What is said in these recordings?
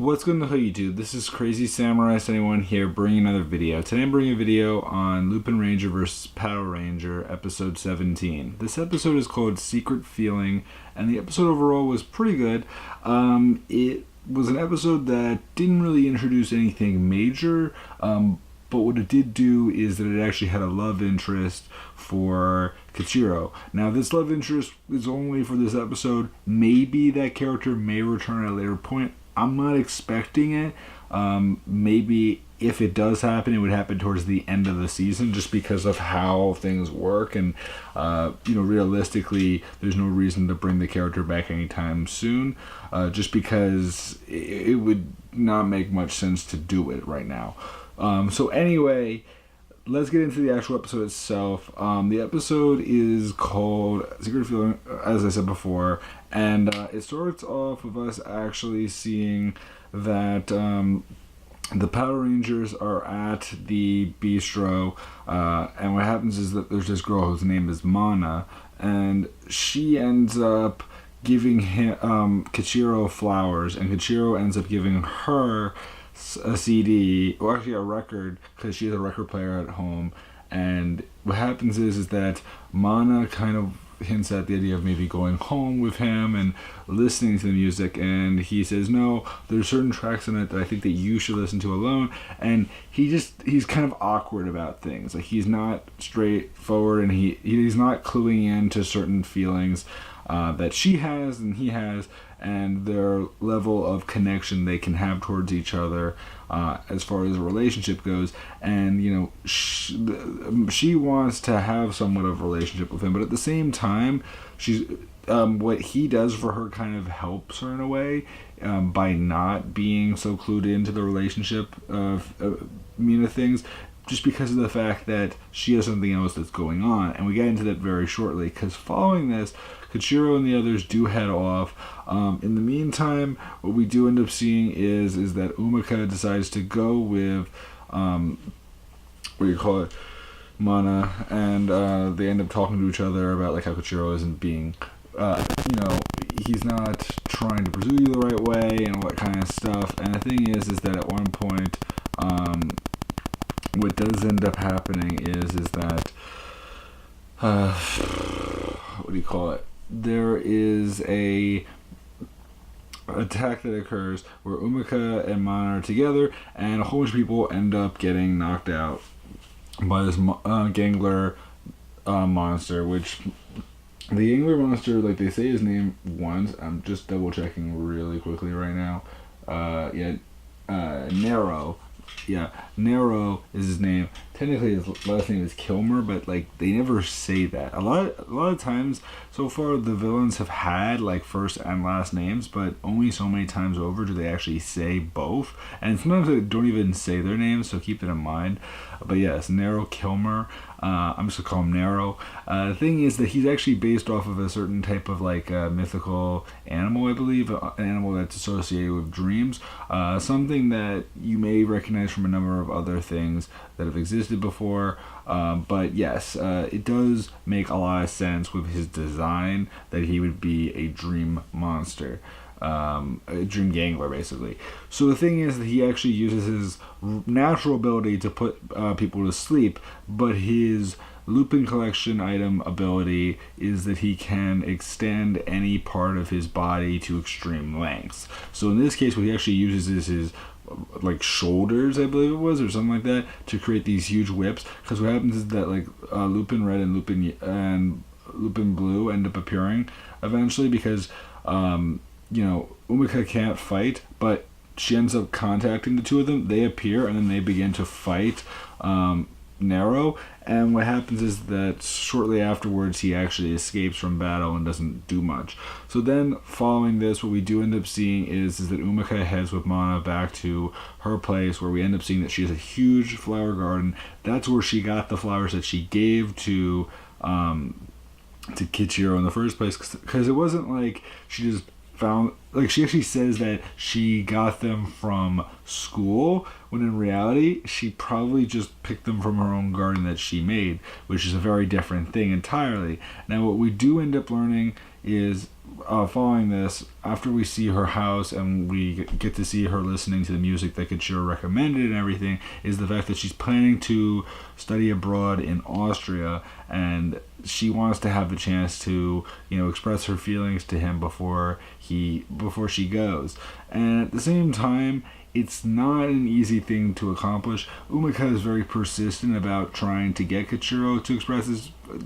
What's going on YouTube? This is Crazy Samurai 71 here, bringing another video. Today I'm bringing a video on Lupinranger vs. Patoranger, episode 17. This episode is called Secret Feeling, and the episode overall was pretty good. It was an episode that didn't really introduce anything major, but what it did do is that it actually had a love interest for Kichiro. Now, this love interest is only for this episode. Maybe that character may return at a later point. I'm not expecting it. Maybe if it does happen, it would happen towards the end of the season, just because of how things work. And realistically, there's no reason to bring the character back anytime soon, just because it would not make much sense to do it right now. So anyway, let's get into the actual episode itself. The episode is called Secret Feeling, as I said before, and it starts off with us actually seeing that the Power Rangers are at the bistro, and what happens is that there's this girl whose name is Mana, and she ends up giving him Kichiro flowers, and Kichiro ends up giving her a CD, or actually a record, because she has a record player at home. And what happens is that Mana kind of hints at the idea of maybe going home with him and listening to the music, and he says, no, there's certain tracks in it that I think that you should listen to alone. And he's kind of awkward about things. Like, he's not straightforward, and he's not cluing in to certain feelings that she has and he has, and their level of connection they can have towards each other as far as a relationship goes. And she wants to have somewhat of a relationship with him, but at the same time, she's what he does for her kind of helps her in a way, by not being so clued into the relationship of things, just because of the fact that she has something else that's going on. And we get into that very shortly, because following this, Kichiro and the others do head off. In the meantime, what we do end up seeing is that Umika decides to go with Mana, and they end up talking to each other about like how Kichiro isn't being he's not trying to pursue you the right way and all that kind of stuff. And the thing is that at one point, what does end up happening is that there is a attack that occurs where Umika and Mana are together, and a whole bunch of people end up getting knocked out by this gangler monster, which the gangler monster, like, they say his name once. I'm just double checking really quickly right now. Nero. Yeah, Nero is his name. Technically his last name is Kilmer, but like, they never say that. A lot of times so far, the villains have had like first and last names, but only so many times over do they actually say both. And sometimes they don't even say their names, so keep that in mind. But yes, Nero Kilmer. I'm just gonna call him Nero. The thing is that he's actually based off of a certain type of like mythical animal, I believe, an animal that's associated with dreams. Something that you may recognize from a number of other things that have existed before. But yes, it does make a lot of sense with his design that he would be a dream monster. A dream gangler, basically. So the thing is that he actually uses his natural ability to put people to sleep, but his Lupin collection item ability is that he can extend any part of his body to extreme lengths. So in this case, what he actually uses is his like shoulders, I believe it was, or something like that, to create these huge whips. Because what happens is that like Lupin Red and Lupin Blue end up appearing eventually, because Umika can't fight, but she ends up contacting the two of them. They appear, and then they begin to fight Nero. And what happens is that shortly afterwards, he actually escapes from battle and doesn't do much. So then, following this, what we do end up seeing is that Umika heads with Mana back to her place, where we end up seeing that she has a huge flower garden. That's where she got the flowers that she gave to Kichiro in the first place, because it wasn't like she just found, like, she actually says that she got them from school, when in reality she probably just picked them from her own garden that she made, which is a very different thing entirely. Now what we do end up learning is following this, after we see her house and we get to see her listening to the music that Kichiro recommended and everything, is the fact that she's planning to study abroad in Austria, and she wants to have the chance to, express her feelings to him before she goes. And at the same time, it's not an easy thing to accomplish. Umika is very persistent about trying to get Kichiro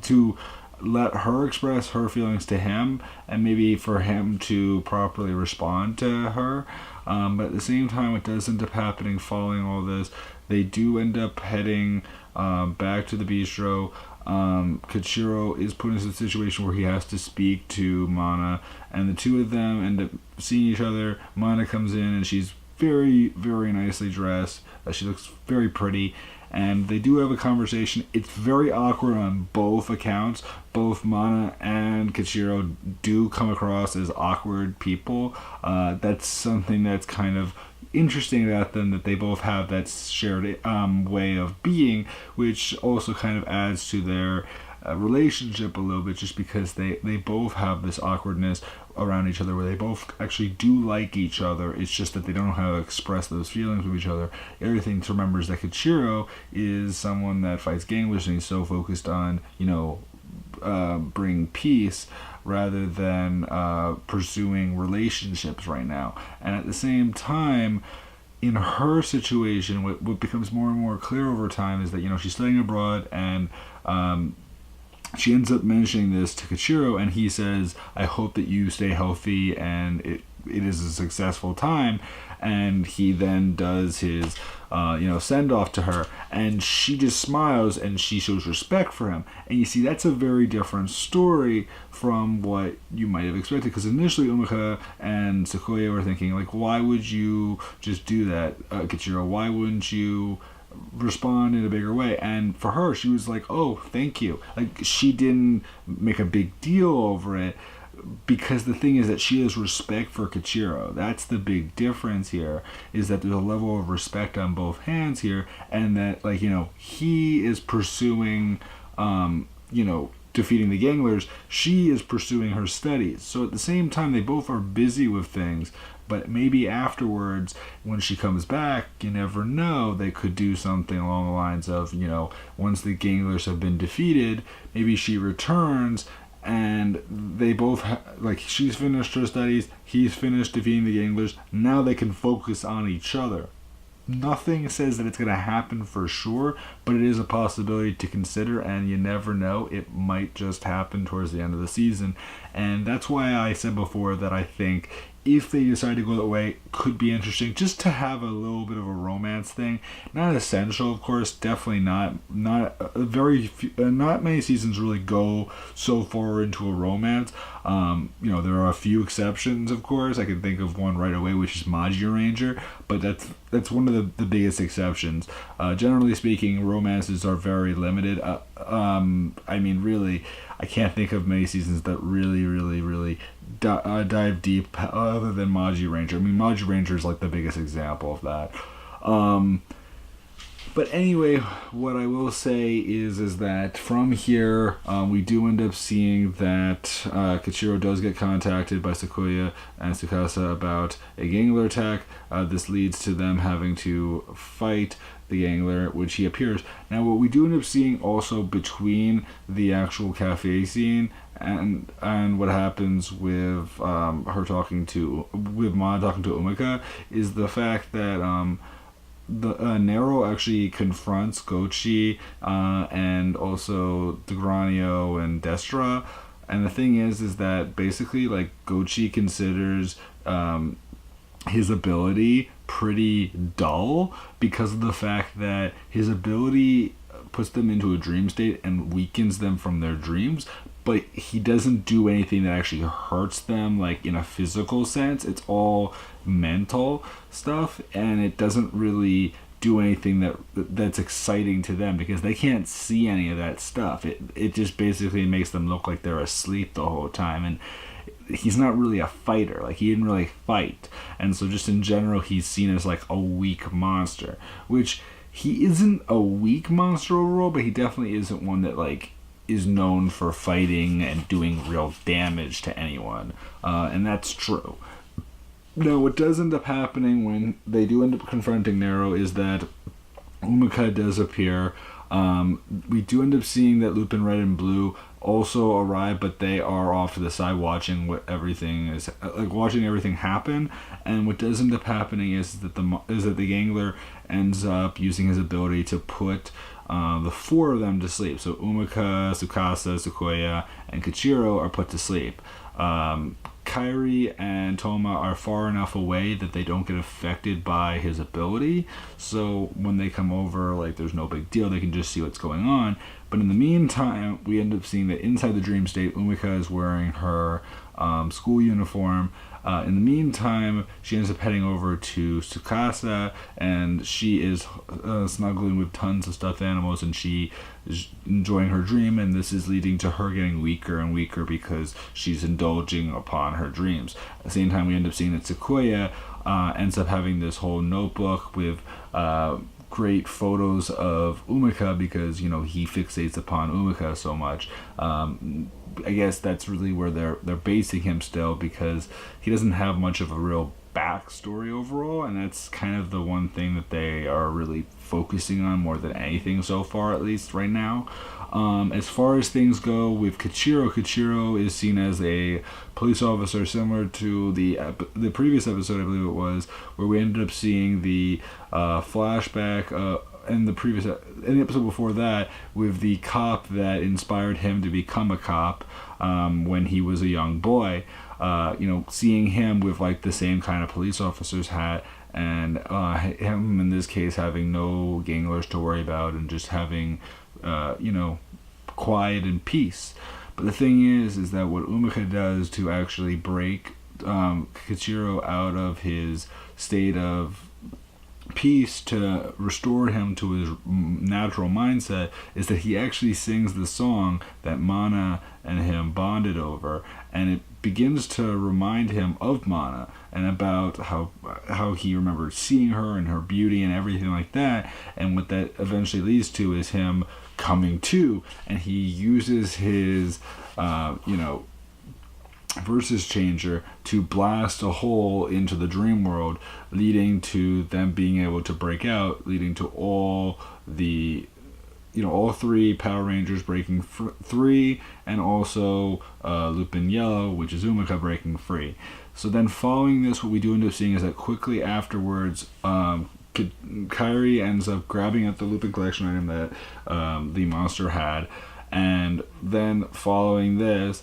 to let her express her feelings to him, and maybe for him to properly respond to her. But at the same time, it does end up happening following all this. They do end up heading back to the bistro. Kichiro is put into a situation where he has to speak to Mana, and the two of them end up seeing each other. Mana comes in and she's very, very nicely dressed. She looks very pretty, and they do have a conversation. It's very awkward on both accounts. Both Mana and Kichiro do come across as awkward people. That's something that's kind of interesting about them, that they both have that shared way of being, which also kind of adds to their relationship a little bit, just because they both have this awkwardness around each other where they both actually do like each other. It's just that they don't know how to express those feelings with each other. The other thing to remember is that Kichiro is someone that fights ganglers, and he's so focused on bring peace rather than pursuing relationships right now. And at the same time, in her situation, what becomes more and more clear over time is that she's studying abroad, and she ends up mentioning this to Kichiro, and he says, "I hope that you stay healthy and it is a successful time." And he then does his send off to her, and she just smiles and she shows respect for him. And you see, that's a very different story from what you might have expected, because initially Umika and Sequoia were thinking, like, why would you just do that, Kichiro? Why wouldn't you respond in a bigger way? And for her, she was like, "Oh, thank you." Like, she didn't make a big deal over it, because the thing is that she has respect for Kichiro. That's the big difference here, is that there's a level of respect on both hands here, and that, he is pursuing defeating the ganglers, she is pursuing her studies. So at the same time, they both are busy with things, but maybe afterwards, when she comes back, you never know, they could do something along the lines of, once the ganglers have been defeated, maybe she returns, and they both she's finished her studies, he's finished defeating the ganglers, now they can focus on each other. Nothing says that it's going to happen for sure, but it is a possibility to consider, and you never know, it might just happen towards the end of the season. And that's why I said before that I think if they decide to go that way, could be interesting, just to have a little bit of a romance thing. Not essential, of course, definitely not many seasons really go so far into a romance. There are a few exceptions, of course. I can think of one right away, which is Patoranger, but that's one of the biggest exceptions. Generally speaking, romances are very limited. Really, I can't think of many seasons that really dive deep other than Patoranger. Patoranger is like the biggest example of that. But anyway, what I will say is that from here, we do end up seeing that Kichiro does get contacted by Sequoia and Tsukasa about a gangler attack. This leads to them having to fight the gangler, which he appears. Now, what we do end up seeing also between the actual cafe scene and what happens with Mana talking to Umika is the fact that Nero actually confronts Gochi and also Degranio and Destra. And the thing is that basically, Gochi considers his ability pretty dull, because of the fact that his ability puts them into a dream state and weakens them from their dreams, but he doesn't do anything that actually hurts them, in a physical sense. It's all mental stuff, and it doesn't really do anything that's exciting to them, because they can't see any of that stuff. It just basically makes them look like they're asleep the whole time, and he's not really a fighter. He didn't really fight, and so just in general, he's seen as a weak monster, which he isn't a weak monster overall, but he definitely isn't one that is known for fighting and doing real damage to anyone, and that's true. Now, what does end up happening when they do end up confronting Nero is that Umika does appear. We do end up seeing that Lupin Red and Blue also arrive, but they are off to the side watching what everything is, watching everything happen. And what does end up happening is that the Gangler ends up using his ability to put the four of them to sleep. So Umika, Tsukasa, Sukoya, and Kichiro are put to sleep. Kairi and Toma are far enough away that they don't get affected by his ability. So when they come over, there's no big deal. They can just see what's going on. But in the meantime, we end up seeing that inside the dream state, Umika is wearing her school uniform. In the meantime, she ends up heading over to Tsukasa, and she is snuggling with tons of stuffed animals, and she is enjoying her dream, and this is leading to her getting weaker and weaker because she's indulging upon her dreams. At the same time, we end up seeing that Sequoia ends up having this whole notebook with great photos of Umika because, he fixates upon Umika so much. I guess that's really where they're basing him still, because he doesn't have much of a real backstory overall, and that's kind of the one thing that they are really focusing on more than anything so far, at least right now. As far as things go with Kichiro is seen as a police officer similar to the previous episode, I believe it was, where we ended up seeing the flashback in the episode before that with the cop that inspired him to become a cop when he was a young boy. Seeing him with the same kind of police officer's hat, and him in this case having no ganglers to worry about and just having quiet and peace. But the thing is that what Umika does to actually break Kichiro out of his state of peace to restore him to his natural mindset is that he actually sings the song that Mana and him bonded over, and it begins to remind him of Mana and about how he remembered seeing her and her beauty and everything like that. And what that eventually leads to is him coming to, and he uses his versus changer to blast a hole into the dream world, leading to them being able to break out, leading to all three Power Rangers breaking free, and also Lupin Yellow, which is Umika, breaking free. So then following this, what we do end up seeing is that quickly afterwards, Kairi ends up grabbing at the Lupin collection item that the monster had, and then following this,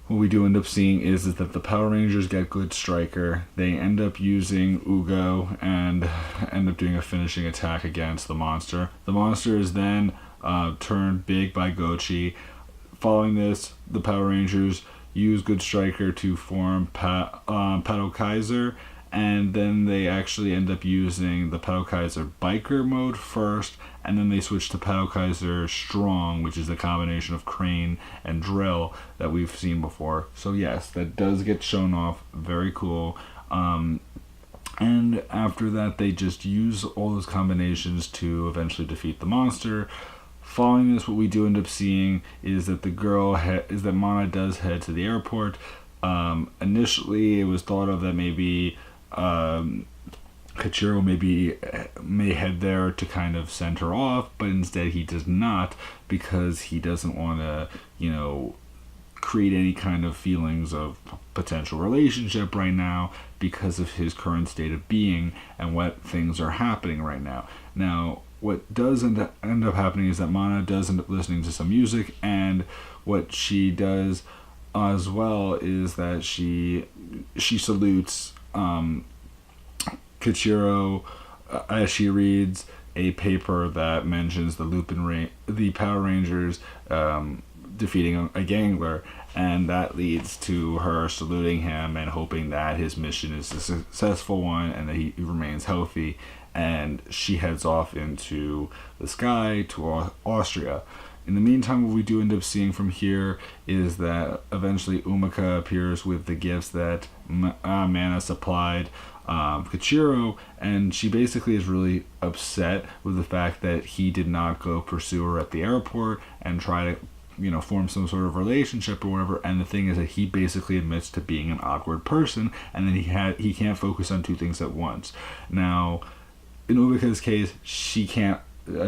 what we do end up seeing is that the Power Rangers get Good Striker. They end up using Ugo and end up doing a finishing attack against the monster. The monster is then turned big by Gochi. Following this, the Power Rangers use Good Striker to form Patoranger, and then they actually end up using the Patoranger Biker mode first, and then they switch to Patoranger Strong, which is a combination of Crane and Drill that we've seen before. So yes, that does get shown off. Very cool. And after that, they just use all those combinations to eventually defeat the monster. Following this, what we do end up seeing is that Mana does head to the airport. Initially, it was thought of that maybe Kichiro may head there to kind of send her off, but instead he does not, because he doesn't want to, create any kind of feelings of potential relationship right now because of his current state of being and what things are happening right now. Now, what does end up happening is that Mana does end up listening to some music, and what she does as well is that she salutes Kichiro as she reads a paper that mentions the Power Rangers defeating a Gangler, and that leads to her saluting him and hoping that his mission is a successful one and that he remains healthy, and she heads off into the sky to Austria. In the meantime, what we do end up seeing from here is that eventually Umika appears with the gifts that Mana supplied Kichiro, and she basically is really upset with the fact that he did not go pursue her at the airport and try to form some sort of relationship or whatever. And the thing is that he basically admits to being an awkward person, and then he can't focus on two things at once. Now, in Umika's case, she can't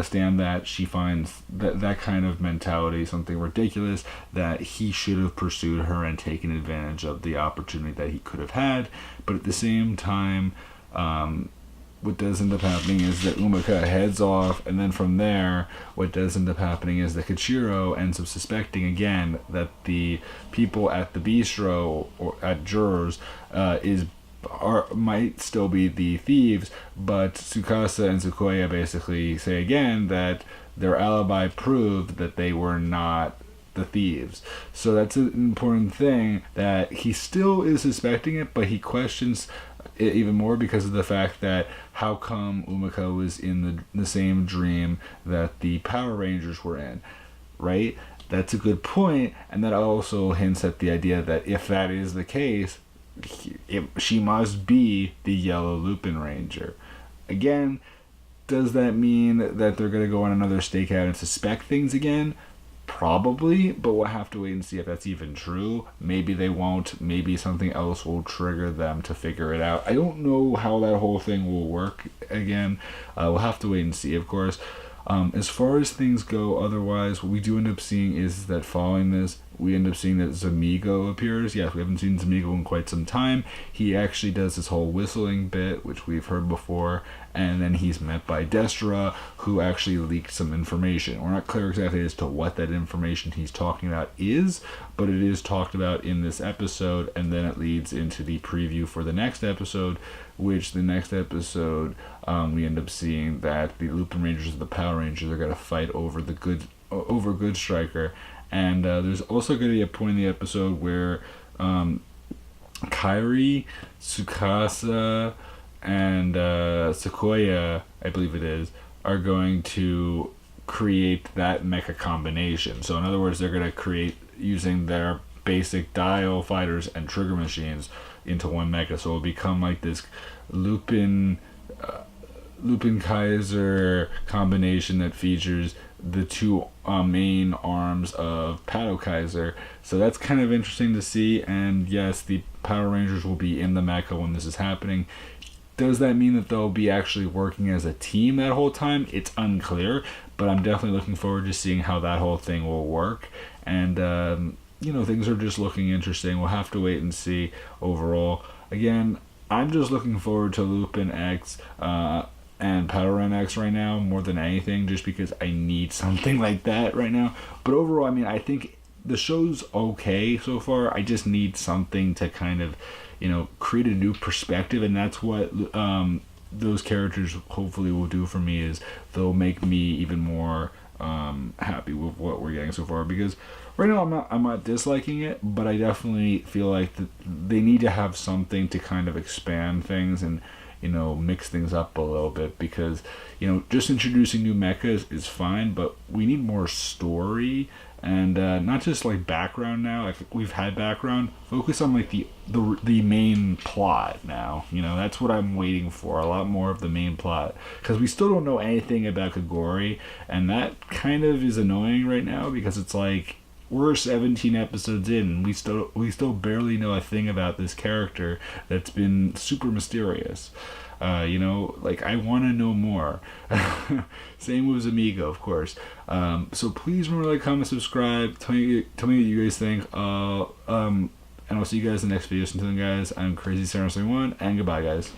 stand that. She finds that kind of mentality something ridiculous, that he should have pursued her and taken advantage of the opportunity that he could have had. But at the same time, what does end up happening is that Umika heads off, and then from there, what does end up happening is that Kichiro ends up suspecting again that the people at the bistro or at Jurors might still be the thieves, but Tsukasa and Tsukuya basically say again that their alibi proved that they were not the thieves. So that's an important thing, that he still is suspecting it, but he questions it even more because of the fact that how come Umika was in the same dream that the Power Rangers were in, right? That's a good point, and that also hints at the idea that if that is the case, she must be the yellow Lupinranger. Again, does that mean that they're going to go on another stakeout and suspect things again? Probably, but we'll have to wait and see if that's even true. Maybe they won't. Maybe something else will trigger them to figure it out. I don't know how that whole thing will work again. We'll have to wait and see, of course. As far as things go, otherwise, what we do end up seeing is that following this, we end up seeing that Zamigo appears. Yes, we haven't seen Zamigo in quite some time. He actually does this whole whistling bit, which we've heard before, and then he's met by Destra, who actually leaked some information. We're not clear exactly as to what that information he's talking about is, but it is talked about in this episode, and then it leads into the preview for the next episode, which the next episode, we end up seeing that the Lupinrangers and the Power Rangers are going to fight over Good Striker. And there's also going to be a point in the episode where Kairi, Tsukasa, and Sequoia, I believe it is, are going to create that mecha combination. So in other words, they're going to create using their basic dial fighters and trigger machines into one mecha. So it'll become like this Lupin Kaiser combination that features the two main arms of Patoranger. So that's kind of interesting to see. And yes, the Power Rangers will be in the mecha when this is happening. Does that mean that they'll be actually working as a team that whole time? It's unclear, but I'm definitely looking forward to seeing how that whole thing will work. And things are just looking interesting. We'll have to wait and see overall. Again, I'm just looking forward to Lupin X and Patoranger X right now more than anything, just because I need something like that right now. But overall, I mean, I think the show's okay so far. I just need something to kind of, create a new perspective, and that's what those characters hopefully will do for me, is they'll make me even more happy with what we're getting so far. Because right now I'm not disliking it, but I definitely feel like that they need to have something to kind of expand things and mix things up a little bit, because just introducing new mechas is fine, but we need more story and not just like background now. Like, we've had background. Focus on like the main plot now. That's what I'm waiting for, a lot more of the main plot, because we still don't know anything about Kagori, and that kind of is annoying right now, because it's like we're 17 episodes in and we still barely know a thing about this character that's been super mysterious. I want to know more. Same with Amigo, of course. So please remember to like, comment, subscribe. Tell me what you guys think. And I'll see you guys in the next video. So until then, guys, I'm Crazy71, and goodbye, guys.